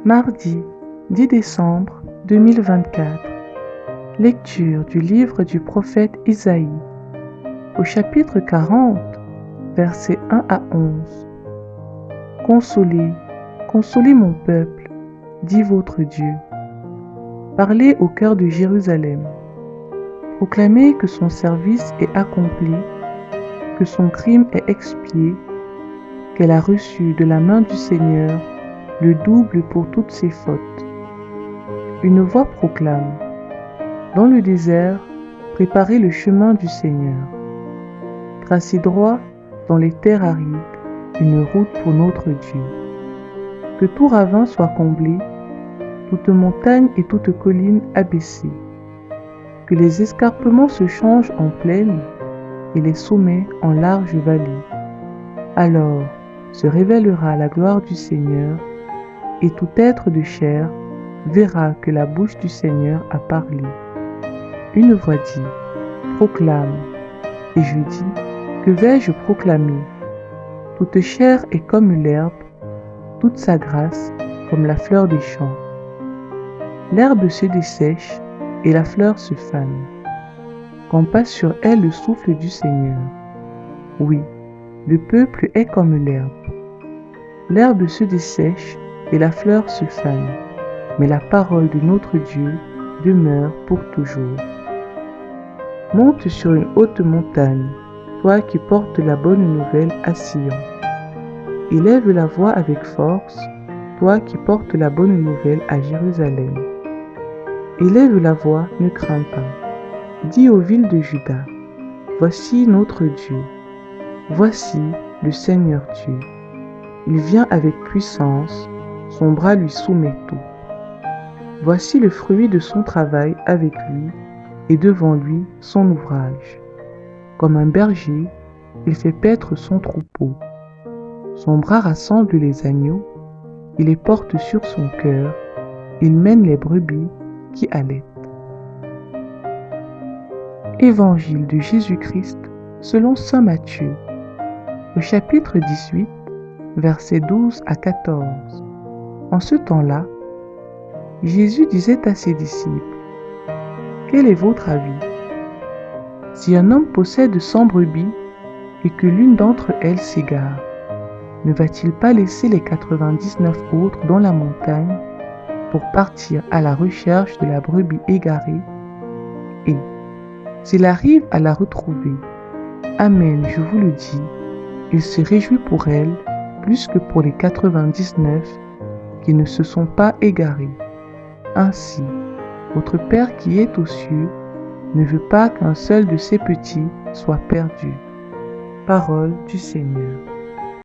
Mardi 10 décembre 2024. Lecture du livre du prophète Isaïe, au chapitre 40, versets 1 à 11. Consolez, consolez mon peuple, dit votre Dieu. Parlez au cœur de Jérusalem. Proclamez que son service est accompli, que son crime est expié, qu'elle a reçu de la main du Seigneur le double pour toutes ses fautes. Une voix proclame: dans le désert, préparez le chemin du Seigneur. Tracez droit dans les terres arides une route pour notre Dieu. Que tout ravin soit comblé, toute montagne et toute colline abaissée. Que les escarpements se changent en plaines et les sommets en larges vallées. Alors se révélera la gloire du Seigneur, et tout être de chair verra que la bouche du Seigneur a parlé. Une voix dit: proclame. Et je dis: que vais-je proclamer? Toute chair est comme l'herbe, toute sa grâce comme la fleur des champs. L'herbe se dessèche et la fleur se fane, quand passe sur elle le souffle du Seigneur. Oui, le peuple est comme l'herbe. L'herbe se dessèche et la fleur se fane, mais la parole de notre Dieu demeure pour toujours. Monte sur une haute montagne, toi qui portes la bonne nouvelle à Sion. Élève la voix avec force, toi qui portes la bonne nouvelle à Jérusalem. Élève la voix, ne crains pas. Dis aux villes de Juda: voici notre Dieu. Voici le Seigneur Dieu. Il vient avec puissance, son bras lui soumet tout. Voici le fruit de son travail avec lui, et devant lui son ouvrage. Comme un berger, il fait paître son troupeau. Son bras rassemble les agneaux, il les porte sur son cœur, il mène les brebis qui allaitent. Évangile de Jésus-Christ selon saint Matthieu, au chapitre 18, versets 12 à 14. En ce temps-là, Jésus disait à ses disciples: quel est votre avis? Si un homme possède 100 brebis et que l'une d'entre elles s'égare, ne va-t-il pas laisser les 99 autres dans la montagne pour partir à la recherche de la brebis égarée? Et s'il arrive à la retrouver, amen, je vous le dis, il se réjouit pour elle plus que pour les 99 qui ne se sont pas égarés. Ainsi, votre Père qui est aux cieux ne veut pas qu'un seul de ses petits soit perdu. Parole du Seigneur.